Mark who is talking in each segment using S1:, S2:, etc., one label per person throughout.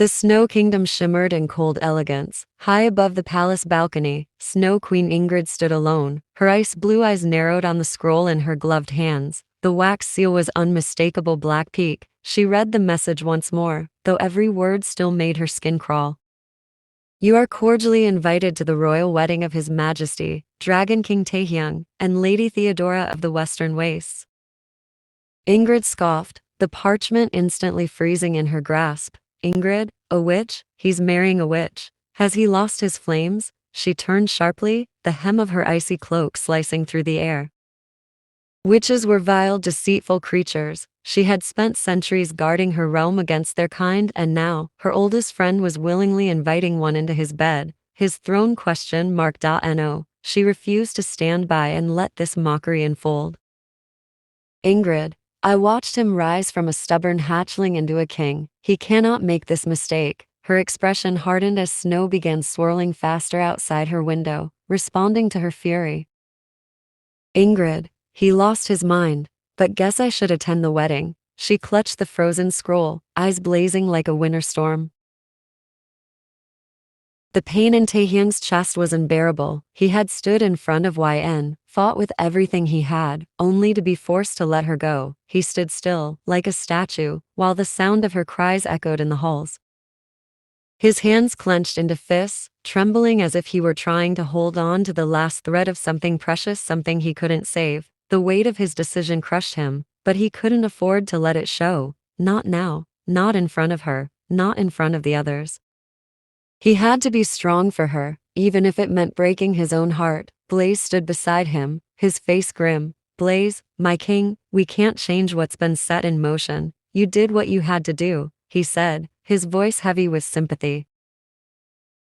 S1: The Snow Kingdom shimmered in cold elegance. High above the palace balcony, Snow Queen Ingrid stood alone, her ice-blue eyes narrowed on the scroll in her gloved hands. The wax seal was unmistakable black peak. She read the message once more, though every word still made her skin crawl. You are cordially invited to the royal wedding of His Majesty, Dragon King Taehyung, and Lady Theodora of the Western Wastes. Ingrid scoffed, the parchment instantly freezing in her grasp. Ingrid, a witch? He's marrying a witch. Has he lost his flames? She turned sharply, the hem of her icy cloak slicing through the air. Witches were vile, deceitful creatures. She had spent centuries guarding her realm against their kind, and now, her oldest friend was willingly inviting one into his bed. His throne question marked. No, she refused to stand by and let this mockery unfold. Ingrid, I watched him rise from a stubborn hatchling into a king. He cannot make this mistake. Her expression hardened as snow began swirling faster outside her window, responding to her fury. Ingrid, he lost his mind, but guess I should attend the wedding. She clutched the frozen scroll, eyes blazing like a winter storm. The pain in Taehyung's chest was unbearable. He had stood in front of YN, fought with everything he had, only to be forced to let her go. He stood still, like a statue, while the sound of her cries echoed in the halls. His hands clenched into fists, trembling as if he were trying to hold on to the last thread of something precious, something he couldn't save. The weight of his decision crushed him, but he couldn't afford to let it show. Not now, not in front of her, not in front of the others. He had to be strong for her, even if it meant breaking his own heart. Blaze stood beside him, his face grim. Blaze, my king, we can't change what's been set in motion. You did what you had to do, he said, his voice heavy with sympathy.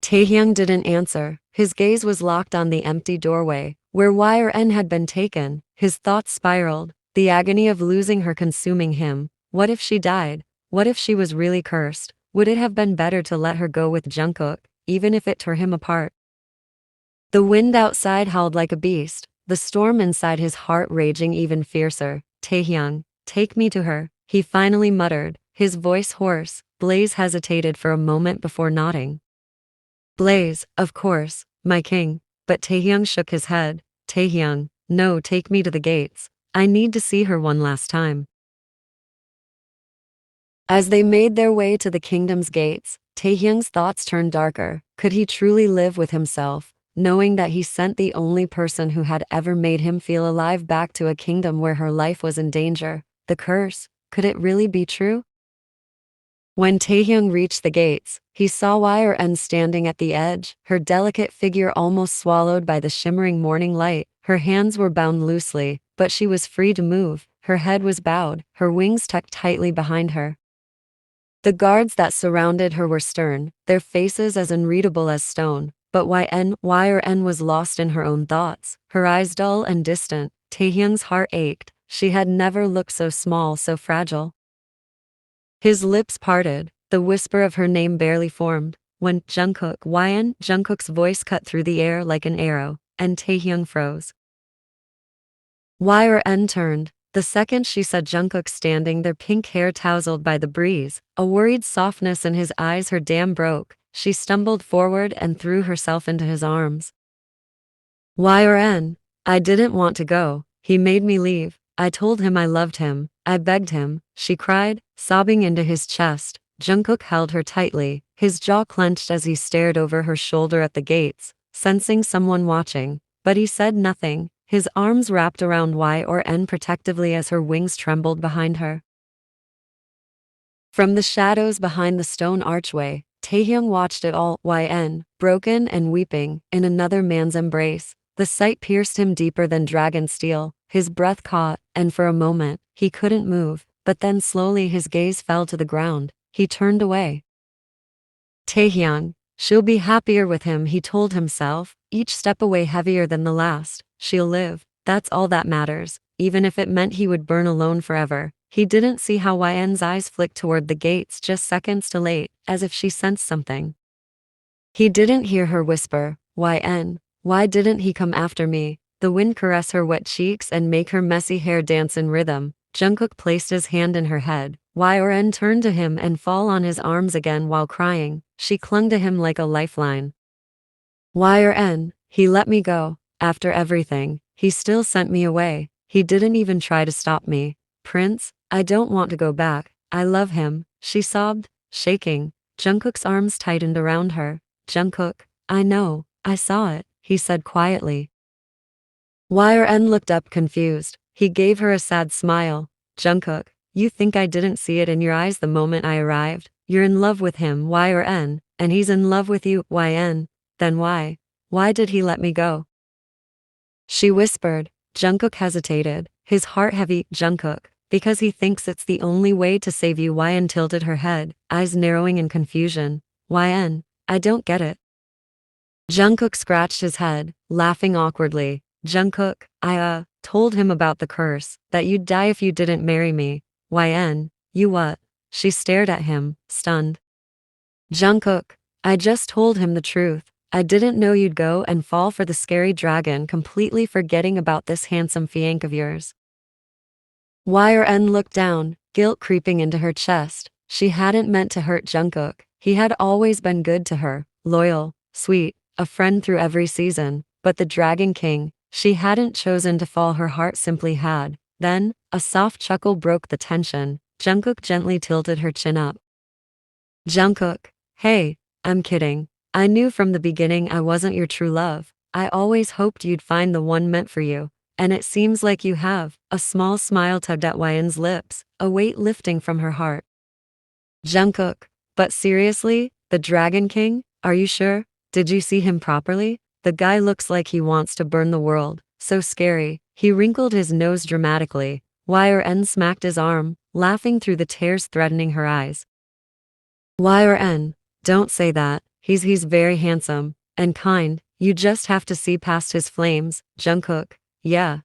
S1: Taehyung didn't answer. His gaze was locked on the empty doorway, where YN had been taken. His thoughts spiraled, the agony of losing her consuming him. What if she died? What if she was really cursed? Would it have been better to let her go with Jungkook, even if it tore him apart? The wind outside howled like a beast, the storm inside his heart raging even fiercer. Taehyung, take me to her, he finally muttered, his voice hoarse. Blaze hesitated for a moment before nodding. Blaze, of course, my king, but Taehyung shook his head. Taehyung, no, take me to the gates. I need to see her one last time. As they made their way to the kingdom's gates, Taehyung's thoughts turned darker. Could he truly live with himself, knowing that he sent the only person who had ever made him feel alive back to a kingdom where her life was in danger? The curse, could it really be true? When Taehyung reached the gates, he saw YN standing at the edge, her delicate figure almost swallowed by the shimmering morning light. Her hands were bound loosely, but she was free to move. Her head was bowed, her wings tucked tightly behind her. The guards that surrounded her were stern, their faces as unreadable as stone, but YN was lost in her own thoughts, her eyes dull and distant. Taehyung's heart ached. She had never looked so small, so fragile. His lips parted, the whisper of her name barely formed, when Jungkook, Jungkook's voice cut through the air like an arrow, and Taehyung froze. YN turned. The second she saw Jungkook standing there, pink hair tousled by the breeze, a worried softness in his eyes, her dam broke. She stumbled forward and threw herself into his arms. YN, I didn't want to go. He made me leave. I told him I loved him. I begged him, she cried, sobbing into his chest. Jungkook held her tightly, his jaw clenched as he stared over her shoulder at the gates, sensing someone watching, but he said nothing. His arms wrapped around YN protectively as her wings trembled behind her. From the shadows behind the stone archway, Taehyung watched it all. YN, broken and weeping, in another man's embrace. The sight pierced him deeper than dragon steel. His breath caught, and for a moment, he couldn't move, but then slowly his gaze fell to the ground. He turned away. Taehyung, she'll be happier with him, he told himself, each step away heavier than the last. She'll live, that's all that matters, even if it meant he would burn alone forever. He didn't see how YN's eyes flicked toward the gates just seconds too late, as if she sensed something. He didn't hear her whisper, YN, why didn't he come after me? The wind caress her wet cheeks and make her messy hair dance in rhythm. Jungkook placed his hand in her head. Yen turned to him and fall on his arms again while crying. She clung to him like a lifeline. Yen, he let me go. After everything, he still sent me away. He didn't even try to stop me. Prince, I don't want to go back. I love him, she sobbed, shaking. Jungkook's arms tightened around her. Jungkook, I know, I saw it, he said quietly. Yen looked up confused. He gave her a sad smile. Jungkook, you think I didn't see it in your eyes the moment I arrived? You're in love with him, Yen, and he's in love with you, Yen. Then why? Why did he let me go? She whispered. Jungkook hesitated, his heart heavy. Jungkook, because he thinks it's the only way to save you. Yen tilted her head, eyes narrowing in confusion. Yen, I don't get it. Jungkook scratched his head, laughing awkwardly. Jungkook, I told him about the curse, that you'd die if you didn't marry me. Yen, you what? She stared at him, stunned. Jungkook, I just told him the truth. I didn't know you'd go and fall for the scary dragon, completely forgetting about this handsome fiancé of yours. Yen looked down, guilt creeping into her chest. She hadn't meant to hurt Jungkook. He had always been good to her, loyal, sweet, a friend through every season. But the Dragon King, she hadn't chosen to fall, her heart simply had. Then, a soft chuckle broke the tension. Jungkook gently tilted her chin up. Jungkook, hey, I'm kidding. I knew from the beginning I wasn't your true love. I always hoped you'd find the one meant for you. And it seems like you have. A small smile tugged at Yen's lips, a weight lifting from her heart. Jungkook, but seriously, the Dragon King? Are you sure? Did you see him properly? The guy looks like he wants to burn the world. So scary. He wrinkled his nose dramatically. Yen smacked his arm, laughing through the tears threatening her eyes. Yen, don't say that. He's very handsome and kind. You just have to see past his flames. Jungkook, yeah,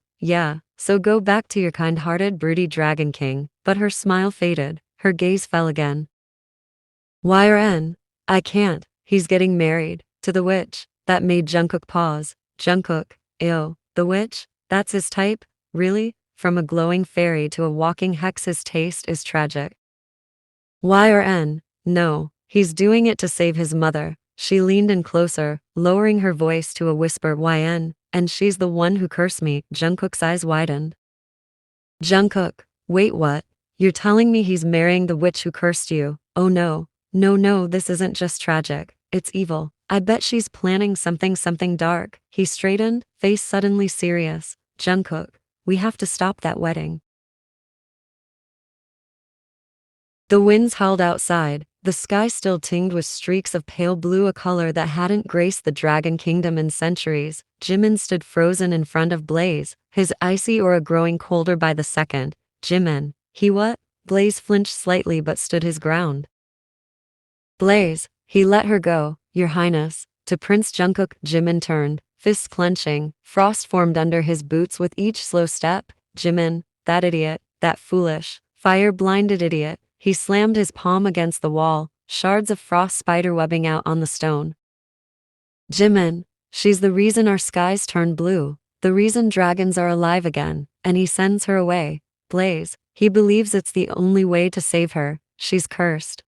S1: so go back to your kind-hearted broody Dragon King. But her smile faded, her gaze fell again. Yen, I can't. He's getting married to the witch. That made Jungkook pause. Jungkook, ew, the witch? That's his type? Really? From a glowing fairy to a walking hex, his taste is tragic. Yen, no, he's doing it to save his mother. She leaned in closer, lowering her voice to a whisper. Yen, and she's the one who cursed me. Jungkook's eyes widened. Jungkook, wait, what? You're telling me he's marrying the witch who cursed you? Oh no, this isn't just tragic, it's evil. I bet she's planning something dark. He straightened, face suddenly serious. Jungkook, we have to stop that wedding. The winds howled outside, the sky still tinged with streaks of pale blue, a color that hadn't graced the Dragon Kingdom in centuries. Jimin stood frozen in front of Blaze, his icy aura growing colder by the second. Jimin, he what? Blaze flinched slightly but stood his ground. Blaze, he let her go, Your Highness. To Prince Jungkook, Jimin turned, fists clenching, frost formed under his boots with each slow step. Jimin, that idiot, that foolish, fire-blinded idiot. He slammed his palm against the wall, shards of frost spiderwebbing out on the stone. Jimin, she's the reason our skies turn blue, the reason dragons are alive again, and he sends her away. Blaze, he believes it's the only way to save her. She's cursed.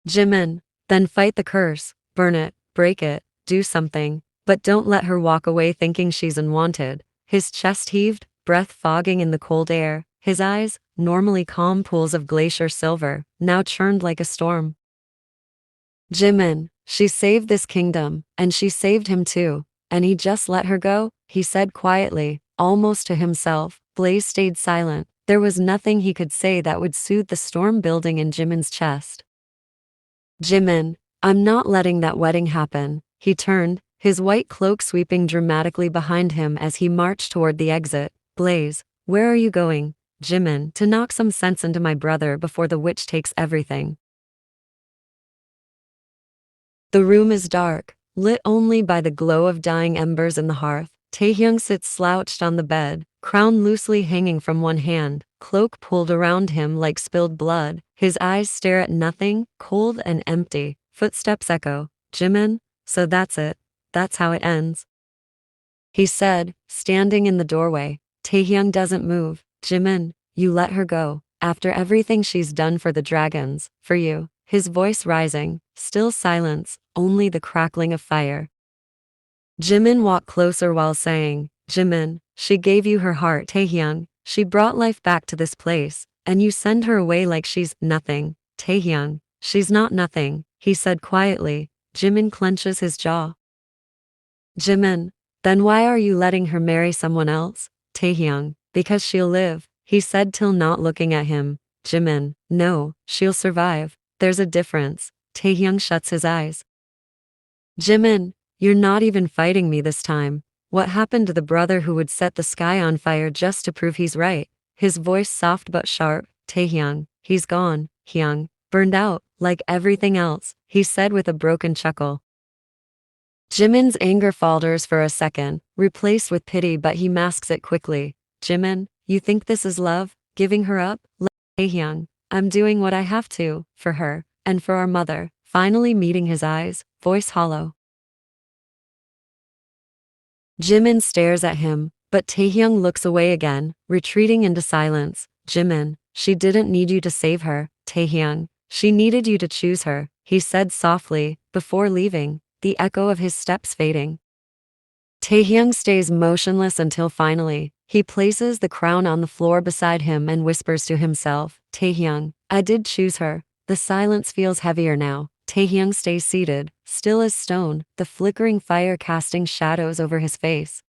S1: Jimin, then fight the curse, burn it, break it, do something, but don't let her walk away thinking she's unwanted. His chest heaved, breath fogging in the cold air. His eyes, normally calm pools of glacier silver, now churned like a storm. Jimin, she saved this kingdom, and she saved him too, and he just let her go, he said quietly, almost to himself. Blaze stayed silent. There was nothing he could say that would soothe the storm building in Jimin's chest. Jimin, I'm not letting that wedding happen. He turned, his white cloak sweeping dramatically behind him as he marched toward the exit. Blaze, where are you going? Jimin, to knock some sense into my brother before the witch takes everything. The room is dark, lit only by the glow of dying embers in the hearth. Taehyung sits slouched on the bed, crown loosely hanging from one hand, cloak pulled around him like spilled blood. His eyes stare at nothing, cold and empty. Footsteps echo. Jimin, so that's it. That's how it ends. He said, standing in the doorway. Taehyung doesn't move. Jimin, you let her go, after everything she's done for the dragons, for you. His voice rising, still silence, only the crackling of fire. Jimin walked closer while saying, Jimin, she gave you her heart, Taehyung. She brought life back to this place, and you send her away like she's nothing. Taehyung, she's not nothing, he said quietly. Jimin clenches his jaw. Jimin, then why are you letting her marry someone else? Taehyung, because she'll live, he said till not looking at him. Jimin, no, she'll survive. There's a difference. Taehyung shuts his eyes. Jimin, you're not even fighting me this time. What happened to the brother who would set the sky on fire just to prove he's right? His voice soft but sharp. Taehyung, he's gone, Hyung, burned out, like everything else, he said with a broken chuckle. Jimin's anger falters for a second, replaced with pity, but he masks it quickly. Jimin, you think this is love? Giving her up? Taehyung, I'm doing what I have to, for her, and for our mother. Finally meeting his eyes, voice hollow. Jimin stares at him, but Taehyung looks away again, retreating into silence. Jimin, she didn't need you to save her, Taehyung. She needed you to choose her, he said softly, before leaving, the echo of his steps fading. Taehyung stays motionless until finally, he places the crown on the floor beside him and whispers to himself, Taehyung, I did choose her. The silence feels heavier now. Taehyung stays seated, still as stone, the flickering fire casting shadows over his face.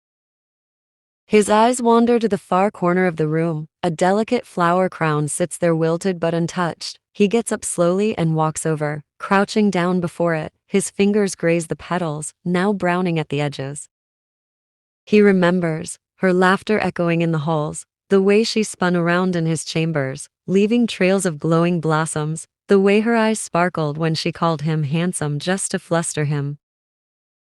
S1: His eyes wander to the far corner of the room. A delicate flower crown sits there wilted but untouched. He gets up slowly and walks over, crouching down before it. His fingers graze the petals, now browning at the edges. He remembers, her laughter echoing in the halls, the way she spun around in his chambers, leaving trails of glowing blossoms, the way her eyes sparkled when she called him handsome just to fluster him.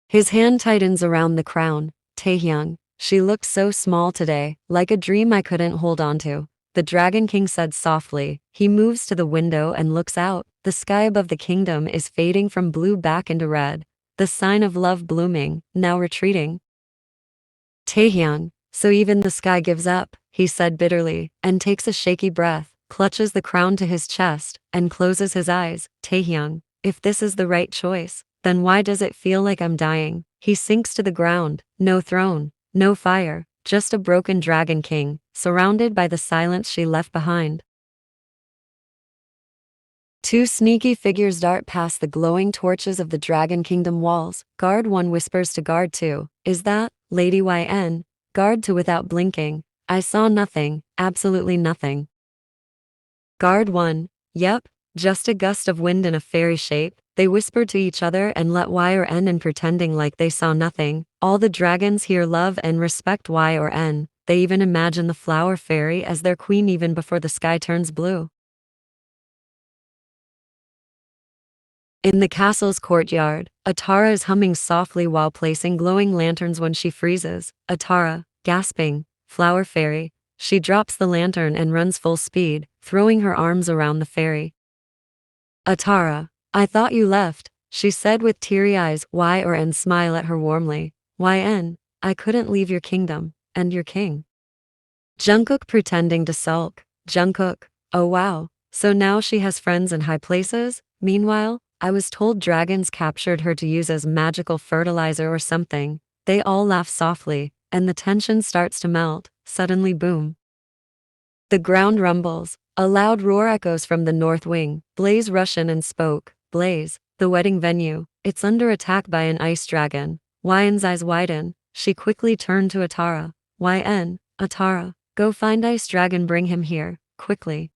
S1: His hand tightens around the crown. Taehyung, she looked so small today, like a dream I couldn't hold on to. The Dragon King said softly. He moves to the window and looks out. The sky above the kingdom is fading from blue back into red, the sign of love blooming, now retreating. Taehyung, so even the sky gives up, he said bitterly, and takes a shaky breath, clutches the crown to his chest, and closes his eyes. Taehyung, if this is the right choice, then why does it feel like I'm dying? He sinks to the ground, no throne, no fire, just a broken Dragon King, surrounded by the silence she left behind. Two sneaky figures dart past the glowing torches of the Dragon Kingdom walls. Guard 1 whispers to Guard 2, is that, Lady YN? Guard 2 without blinking, I saw nothing, absolutely nothing. Guard 1, yep, just a gust of wind in a fairy shape. They whisper to each other and let Y or N in, pretending like they saw nothing. All the dragons here love and respect Y or N. They even imagine the flower fairy as their queen even before the sky turns blue. In the castle's courtyard, Atara is humming softly while placing glowing lanterns when she freezes. Atara, gasping, flower fairy. She drops the lantern and runs full speed, throwing her arms around the fairy. Atara, I thought you left, she said with teary eyes. Y or N smile at her warmly. YN, I couldn't leave your kingdom, and your king. Jungkook pretending to sulk. Jungkook, oh wow, so now she has friends in high places? Meanwhile, I was told dragons captured her to use as magical fertilizer or something. They all laugh softly, and the tension starts to melt. Suddenly boom. The ground rumbles. A loud roar echoes from the north wing. Blaze rushed in and spoke. Blaze, the wedding venue, it's under attack by an ice dragon. YN's eyes widen. She quickly turned to Atara. YN, Atara, go find ice dragon, bring him here, quickly.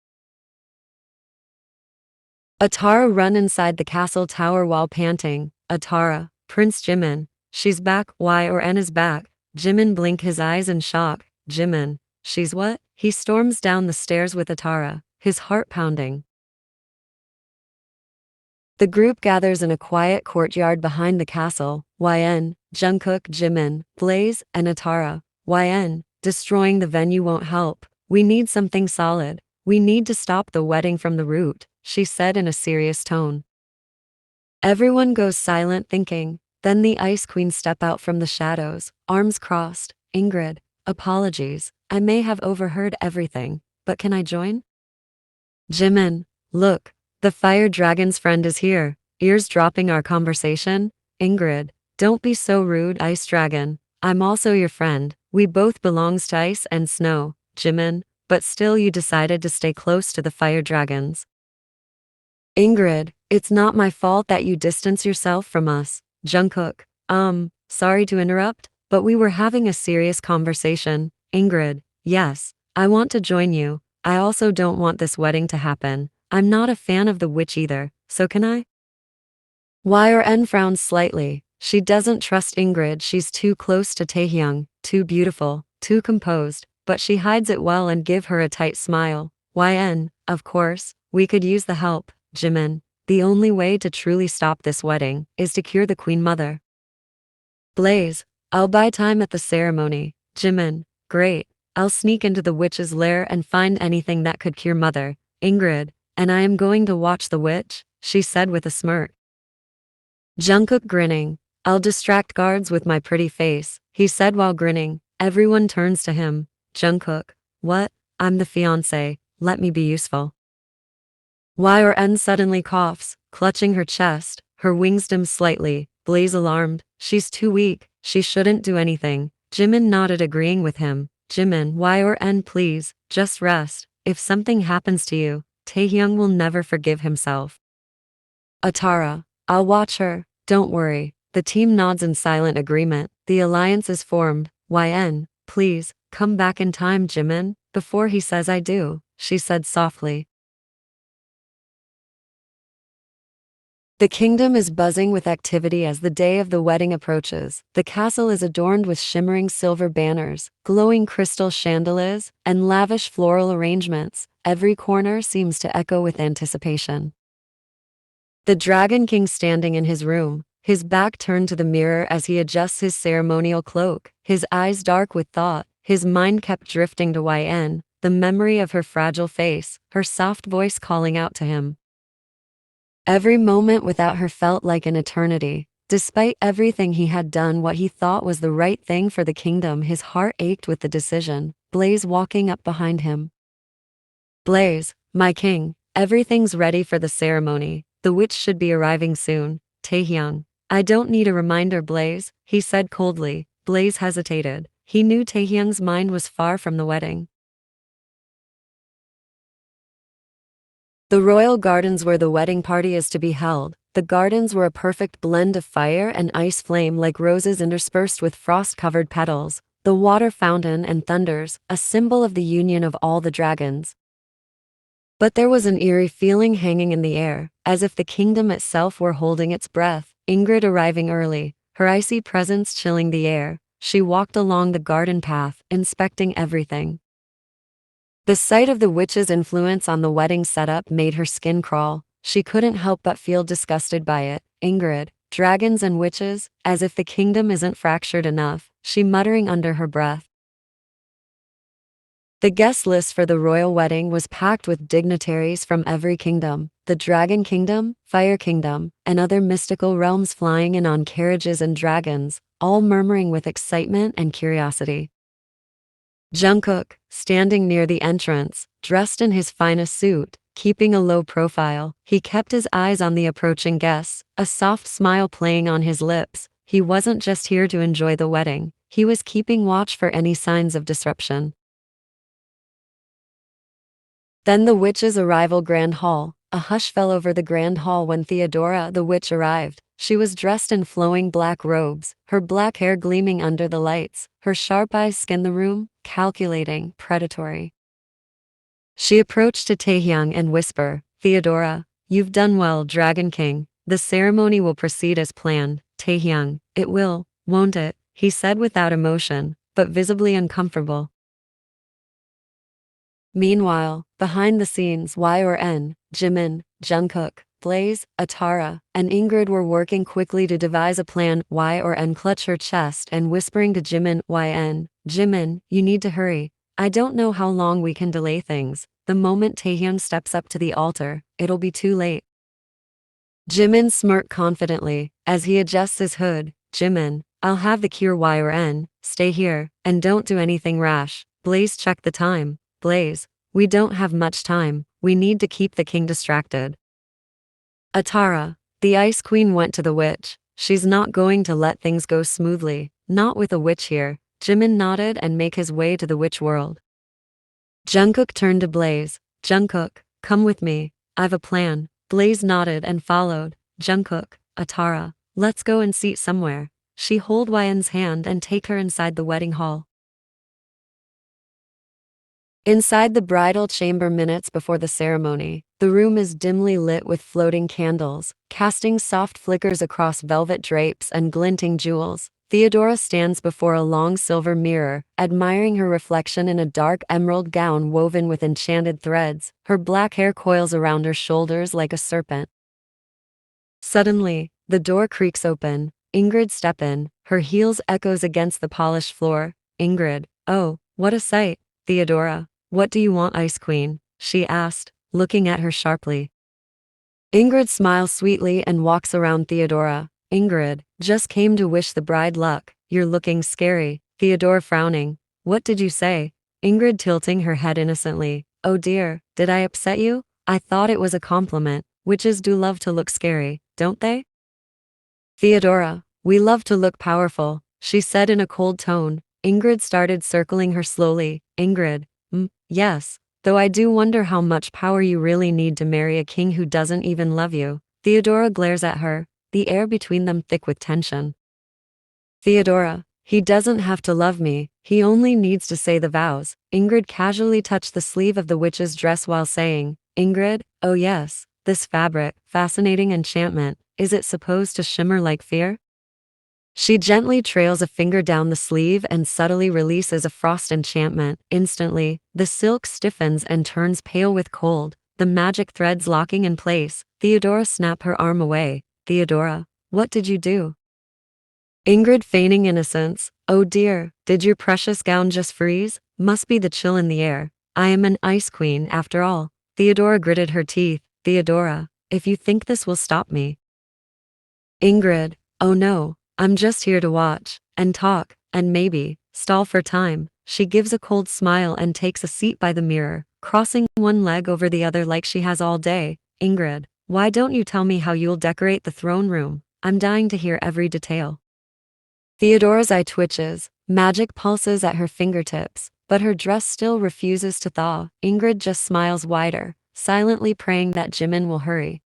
S1: Atara run inside the castle tower while panting. Atara, Prince Jimin, she's back. Y or N is back. Jimin blink his eyes in shock. Jimin, she's what? He storms down the stairs with Atara, his heart pounding. The group gathers in a quiet courtyard behind the castle. YN, Jungkook, Jimin, Blaze, and Atara. YN, destroying the venue won't help. We need something solid. We need to stop the wedding from the root, she said in a serious tone. Everyone goes silent thinking. Then the Ice Queen step out from the shadows, arms crossed. Ingrid, apologies, I may have overheard everything. but can I join? Jimin, look, the fire dragon's friend is here, eavesdropping our conversation. Ingrid, don't be so rude, Ice Dragon. I'm also your friend. We both belongs to ice and snow, Jimin, but still you decided to stay close to the fire dragons. Ingrid, it's not my fault that you distance yourself from us. Jungkook, sorry to interrupt, but we were having a serious conversation. Ingrid, yes, I want to join you. I also don't want this wedding to happen. I'm not a fan of the witch either, so can I? YRN frowns slightly. She doesn't trust Ingrid. She's too close to Taehyung, too beautiful, too composed, but she hides it well and give her a tight smile. YN, of course, we could use the help, Jimin. The only way to truly stop this wedding is to cure the Queen Mother. Blaze, I'll buy time at the ceremony. Jimin, great. I'll sneak into the witch's lair and find anything that could cure Mother. Ingrid, and I am going to watch the witch, she said with a smirk. Jungkook grinning, I'll distract guards with my pretty face, he said while grinning. Everyone turns to him. Jungkook, what? I'm the fiancé, let me be useful. YRN suddenly coughs, clutching her chest, her wings dim slightly. Blaze alarmed, she's too weak, she shouldn't do anything. Jimin nodded agreeing with him. Jimin, YRN please, just rest. If something happens to you, Taehyung will never forgive himself. Atara, I'll watch her, don't worry. The team nods in silent agreement. The alliance is formed. YN, please, come back in time, Jimin, before he says I do, she said softly. The kingdom is buzzing with activity as the day of the wedding approaches. The castle is adorned with shimmering silver banners, glowing crystal chandeliers, and lavish floral arrangements. Every corner seems to echo with anticipation. The Dragon King standing in his room, his back turned to the mirror as he adjusts his ceremonial cloak, his eyes dark with thought, his mind kept drifting to YN, the memory of her fragile face, her soft voice calling out to him. Every moment without her felt like an eternity. Despite everything he had done what he thought was the right thing for the kingdom, his heart ached with the decision. Blaze walking up behind him. Blaze, my king, everything's ready for the ceremony. The witch should be arriving soon. Taehyung, I don't need a reminder, Blaze, he said coldly. Blaze hesitated. He knew Taehyung's mind was far from the wedding. The royal gardens where the wedding party is to be held. The gardens were a perfect blend of fire and ice, flame like roses interspersed with frost-covered petals. The water fountain and thunders, a symbol of the union of all the dragons. But there was an eerie feeling hanging in the air, as if the kingdom itself were holding its breath. Ingrid arriving early, her icy presence chilling the air. She walked along the garden path, inspecting everything. The sight of the witch's influence on the wedding setup made her skin crawl. She couldn't help but feel disgusted by it. Ingrid, dragons and witches, as if the kingdom isn't fractured enough, she muttering under her breath. The guest list for the royal wedding was packed with dignitaries from every kingdom, the Dragon Kingdom, Fire Kingdom, and other mystical realms flying in on carriages and dragons, all murmuring with excitement and curiosity. Jungkook, standing near the entrance, dressed in his finest suit, keeping a low profile, he kept his eyes on the approaching guests, a soft smile playing on his lips. He wasn't just here to enjoy the wedding, he was keeping watch for any signs of disruption. Then the witch's arrival. Grand Hall. A hush fell over the Grand Hall when Theodora the witch arrived. She was dressed in flowing black robes, her black hair gleaming under the lights, her sharp eyes scanned the room, calculating, predatory. She approached to Taehyung and whispered, Theodora, you've done well, Dragon King. The ceremony will proceed as planned. Taehyung, it will, won't it? He said without emotion, but visibly uncomfortable. Meanwhile, behind the scenes, YRN, Jimin, Jungkook, Blaze, Atara, and Ingrid were working quickly to devise a plan. YRN clutched her chest and whispering to Jimin, Jimin, you need to hurry. I don't know how long we can delay things. The moment Taehyung steps up to the altar, it'll be too late. Jimin smirked confidently as he adjusts his hood. Jimin, I'll have the cure. YRN, stay here, and don't do anything rash. Blaze checked the time. Blaze, We don't have much time, we need to keep the king distracted. Atara, the Ice Queen, went to the witch. She's not going to let things go smoothly, not with a witch here. Jimin nodded and made his way to the witch world. Jungkook turned to Blaze. Jungkook, come with me, I've a plan. Blaze nodded and followed. Jungkook, Atara, let's go and seat somewhere. She hold Yen's hand and take her inside the wedding hall. Inside the bridal chamber minutes before the ceremony, the room is dimly lit with floating candles, casting soft flickers across velvet drapes and glinting jewels. Theodora stands before a long silver mirror, admiring her reflection in a dark emerald gown woven with enchanted threads. Her black hair coils around her shoulders like a serpent. Suddenly, the door creaks open. Ingrid steps in, her heels echoes against the polished floor. Ingrid, oh, what a sight. Theodora, what do you want, Ice Queen? She asked, looking at her sharply. Ingrid smiles sweetly and walks around Theodora. Ingrid, just came to wish the bride luck. You're looking scary. Theodora frowning. What did you say? Ingrid tilting her head innocently. Oh dear, did I upset you? I thought it was a compliment. Witches do love to look scary, don't they? Theodora, we love to look powerful, she said in a cold tone. Ingrid started circling her slowly. Ingrid, yes, though I do wonder how much power you really need to marry a king who doesn't even love you. Theodora glares at her, the air between them thick with tension. Theodora, he doesn't have to love me, he only needs to say the vows. Ingrid casually touched the sleeve of the witch's dress while saying, Ingrid, oh yes, this fabric, fascinating enchantment, is it supposed to shimmer like fear? She gently trails a finger down the sleeve and subtly releases a frost enchantment. Instantly, the silk stiffens and turns pale with cold, the magic threads locking in place. Theodora snapped her arm away. Theodora, what did you do? Ingrid feigning innocence. Oh dear, did your precious gown just freeze? Must be the chill in the air. I am an ice queen after all. Theodora gritted her teeth. Theodora, if you think this will stop me. Ingrid, oh no. I'm just here to watch, and talk, and maybe, stall for time. She gives a cold smile and takes a seat by the mirror, crossing one leg over the other like she has all day. Ingrid, why don't you tell me how you'll decorate the throne room? I'm dying to hear every detail. Theodora's eye twitches, magic pulses at her fingertips, but her dress still refuses to thaw. Ingrid just smiles wider, silently praying that Jimin will hurry.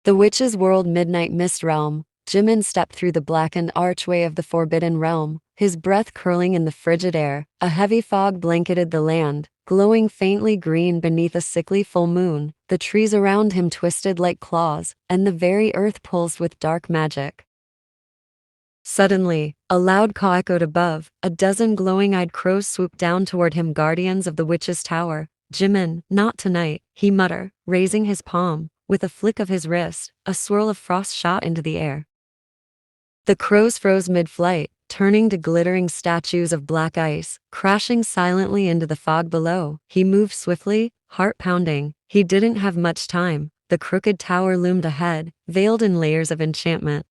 S1: The Witch's World Midnight Mist Realm. Jimin stepped through the blackened archway of the Forbidden Realm, his breath curling in the frigid air. A heavy fog blanketed the land, glowing faintly green beneath a sickly full moon. The trees around him twisted like claws, and the very earth pulsed with dark magic. Suddenly, a loud caw echoed above. A dozen glowing-eyed crows swooped down toward him, guardians of the witch's tower. Jimin, not tonight, he muttered, raising his palm. With a flick of his wrist, a swirl of frost shot into the air. The crows froze mid-flight, turning to glittering statues of black ice, crashing silently into the fog below. He moved swiftly, heart pounding. He didn't have much time. The crooked tower loomed ahead, veiled in layers of enchantment.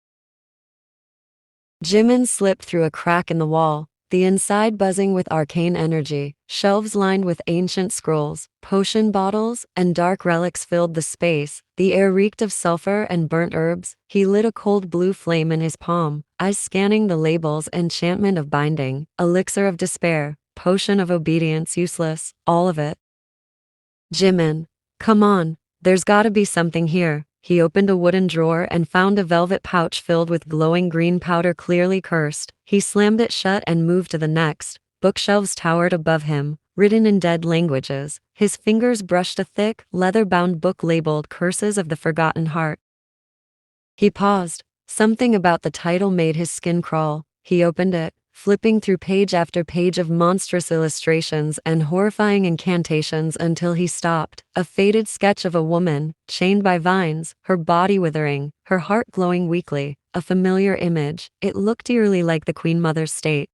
S1: Jimin slipped through a crack in the wall, the inside buzzing with arcane energy. Shelves lined with ancient scrolls, potion bottles, and dark relics filled the space. The air reeked of sulfur and burnt herbs. He lit a cold blue flame in his palm, eyes scanning the labels. Enchantment of binding, elixir of despair, potion of obedience useless, all of it. Jimin, come on, there's gotta be something here. He opened a wooden drawer and found a velvet pouch filled with glowing green powder clearly cursed. He slammed it shut and moved to the next. Bookshelves towered above him, written in dead languages. His fingers brushed a thick, leather-bound book labeled Curses of the Forgotten Heart. He paused. Something about the title made his skin crawl. He opened it, flipping through page after page of monstrous illustrations and horrifying incantations until he stopped. A faded sketch of a woman, chained by vines, her body withering, her heart glowing weakly. A familiar image, it looked eerily like the Queen Mother's state.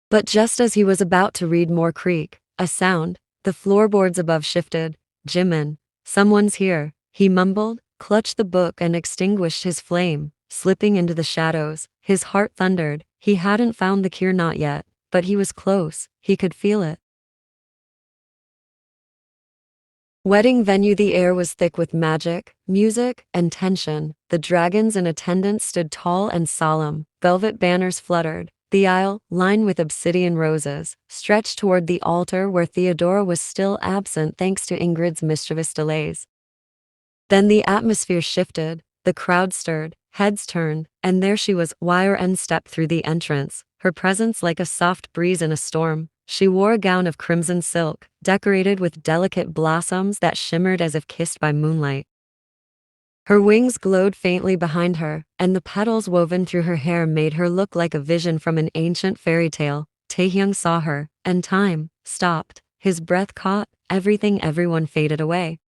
S1: But just as he was about to read more, creak, a sound, the floorboards above shifted. Jimin, someone's here, he mumbled, clutched the book and extinguished his flame, slipping into the shadows. His heart thundered. He hadn't found the cure, not yet. but he was close, he could feel it. Wedding venue. The air was thick with magic, music, and tension. The dragons in attendance stood tall and solemn. Velvet banners fluttered. The aisle, lined with obsidian roses, stretched toward the altar where Theodora was still absent thanks to Ingrid's mischievous delays. Then the atmosphere shifted, the crowd stirred, heads turned, and there she was. Yn stepped through the entrance, her presence like a soft breeze in a storm. She wore a gown of crimson silk, decorated with delicate blossoms that shimmered as if kissed by moonlight. Her wings glowed faintly behind her, and the petals woven through her hair made her look like a vision from an ancient fairy tale. Taehyung saw her, and time stopped. His breath caught, everyone faded away.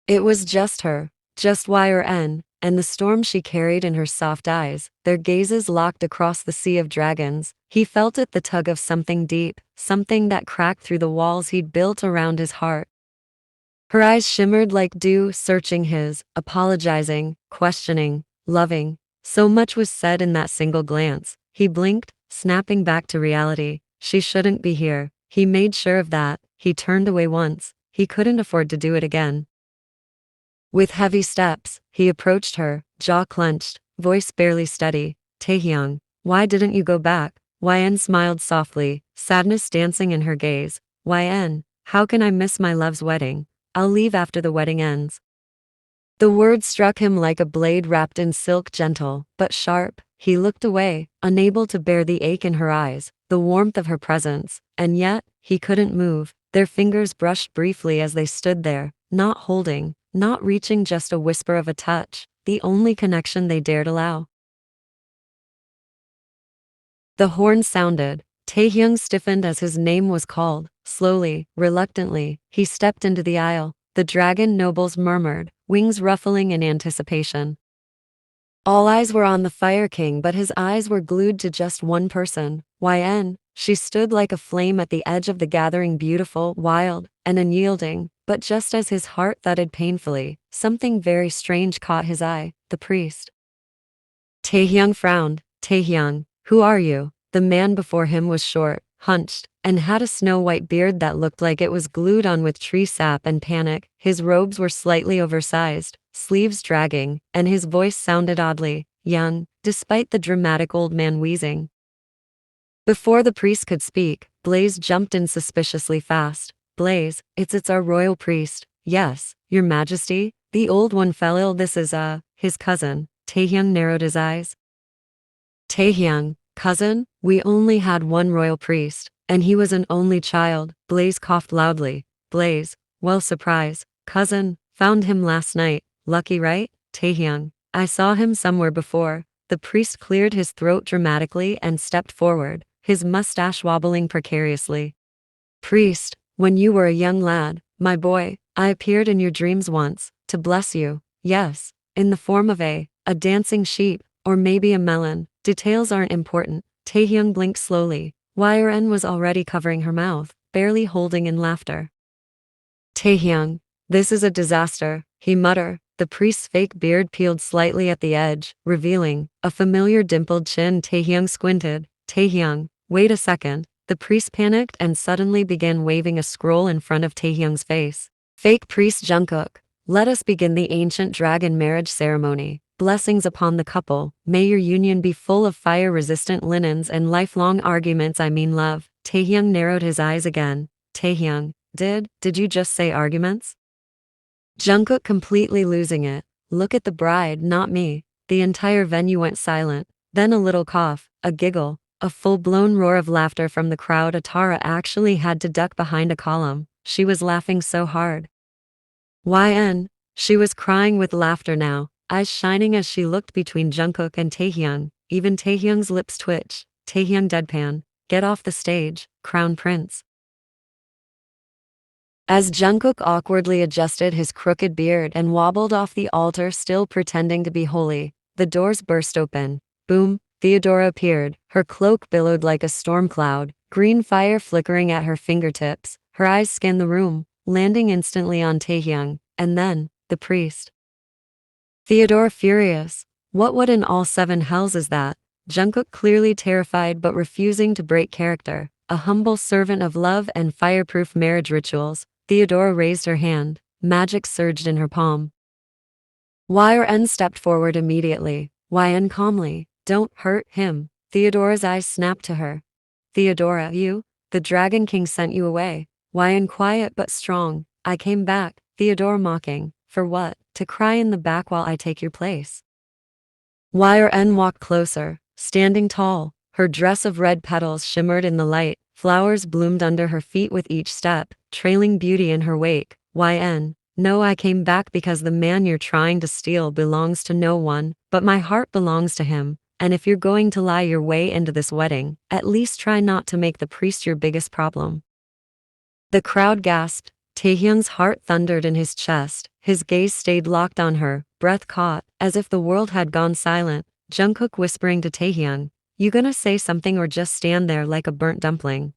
S1: It was just her, just Yn, and the storm she carried in her soft eyes. Their gazes locked across the sea of dragons. He felt it, the tug of something deep, something that cracked through the walls he'd built around his heart. Her eyes shimmered like dew, searching his, apologizing, questioning, loving. So much was said in that single glance. He blinked, snapping back to reality. She shouldn't be here. He made sure of that. He turned away once. He couldn't afford to do it again. With heavy steps, he approached her, jaw clenched, voice barely steady. Taehyung, why didn't you go back? Yn smiled softly, sadness dancing in her gaze. Yn, how can I miss my love's wedding? I'll leave after the wedding ends. The words struck him like a blade wrapped in silk, gentle, but sharp. He looked away, unable to bear the ache in her eyes, the warmth of her presence, and yet, he couldn't move. Their fingers brushed briefly as they stood there, not holding, not reaching, just a whisper of a touch, the only connection they dared allow. The horn sounded. Taehyung stiffened as his name was called. Slowly, reluctantly, he stepped into the aisle. The dragon nobles murmured, wings ruffling in anticipation. All eyes were on the Fire King, but his eyes were glued to just one person, Yn. She stood like a flame at the edge of the gathering, beautiful, wild, and unyielding. But just as his heart thudded painfully, something very strange caught his eye. The priest. Taehyung frowned. Taehyung, who are you? The man before him was short, hunched, and had a snow-white beard that looked like it was glued on with tree sap and panic. His robes were slightly oversized, sleeves dragging, and his voice sounded oddly young, despite the dramatic old man wheezing. Before the priest could speak, Blaze jumped in suspiciously fast. Blaze, it's our royal priest. Yes, your majesty. The old one fell ill. This is, his cousin. Taehyung narrowed his eyes. Taehyung, cousin? We only had one royal priest, and he was an only child. Blaze coughed loudly. Blaze, well, surprise. Cousin, found him last night. Lucky, right? Taehyung, I saw him somewhere before. The priest cleared his throat dramatically and stepped forward, his mustache wobbling precariously. Priest, when you were a young lad, my boy, I appeared in your dreams once, to bless you. Yes, in the form of a dancing sheep, or maybe a melon. Details aren't important. Taehyung blinked slowly. Yn was already covering her mouth, barely holding in laughter. Taehyung, this is a disaster, he muttered. The priest's fake beard peeled slightly at the edge, revealing a familiar dimpled chin. Taehyung squinted. Taehyung, wait a second. The priest panicked and suddenly began waving a scroll in front of Taehyung's face. Fake priest Jungkook, let us begin the ancient dragon marriage ceremony. Blessings upon the couple. May your union be full of fire-resistant linens and lifelong arguments. I mean love. Taehyung narrowed his eyes again. Taehyung, did you just say arguments? Jungkook completely losing it. Look at the bride, not me. The entire venue went silent. Then a little cough, a giggle, a full-blown roar of laughter from the crowd. Atara actually had to duck behind a column. She was laughing so hard. Yn, she was crying with laughter now, eyes shining as she looked between Jungkook and Taehyung. Even Taehyung's lips twitched. Taehyung deadpan, get off the stage, crown prince. As Jungkook awkwardly adjusted his crooked beard and wobbled off the altar, still pretending to be holy, the doors burst open. Boom, Theodora appeared, her cloak billowed like a storm cloud, green fire flickering at her fingertips. Her eyes scanned the room, landing instantly on Taehyung, and then, the priest. Theodora furious. What in all seven hells is that? Jungkook clearly terrified but refusing to break character. A humble servant of love and fireproof marriage rituals, Theodora raised her hand. Magic surged in her palm. YN stepped forward immediately. YN calmly, "Don't hurt him." Theodora's eyes snapped to her. "Theodora, you? The Dragon King sent you away." YN quiet but strong. "I came back." Theodora mocking. "For what? To cry in the back while I take your place?" YN walked closer, standing tall. Her dress of red petals shimmered in the light. Flowers bloomed under her feet with each step, trailing beauty in her wake. YN, "No, I came back because the man you're trying to steal belongs to no one, but my heart belongs to him. And if you're going to lie your way into this wedding, at least try not to make the priest your biggest problem." The crowd gasped. Taehyung's heart thundered in his chest. His gaze stayed locked on her, breath caught, as if the world had gone silent. Jungkook whispering to Taehyung, "You gonna say something or just stand there like a burnt dumpling?"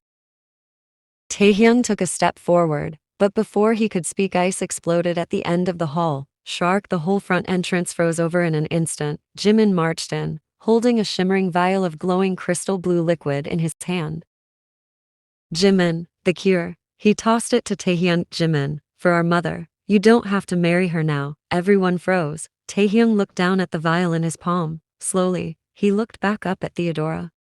S1: Taehyung took a step forward, but before he could speak, ice exploded at the end of the hall. Shark, the whole front entrance froze over in an instant. Jimin marched in, holding a shimmering vial of glowing crystal blue liquid in his hand. "Jimin, the cure." He tossed it to Taehyung. "Jimin, for our mother. You don't have to marry her now." Everyone froze. Taehyung looked down at the vial in his palm. Slowly, he looked back up at Theodora.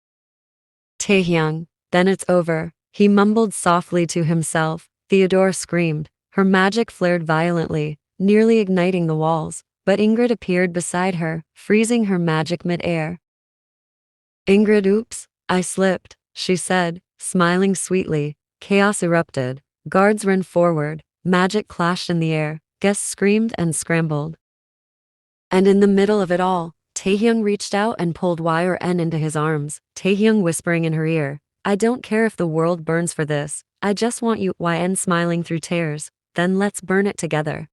S1: "Taehyung, then it's over," he mumbled softly to himself. Theodora screamed. Her magic flared violently, nearly igniting the walls, but Ingrid appeared beside her, freezing her magic mid-air. "Ingrid, oops, I slipped," she said, smiling sweetly. Chaos erupted. Guards ran forward. Magic clashed in the air. Guests screamed and scrambled. And in the middle of it all, Taehyung reached out and pulled YN into his arms. Taehyung whispering in her ear, "I don't care if the world burns for this. I just want you." YN smiling through tears. "Then let's burn it together."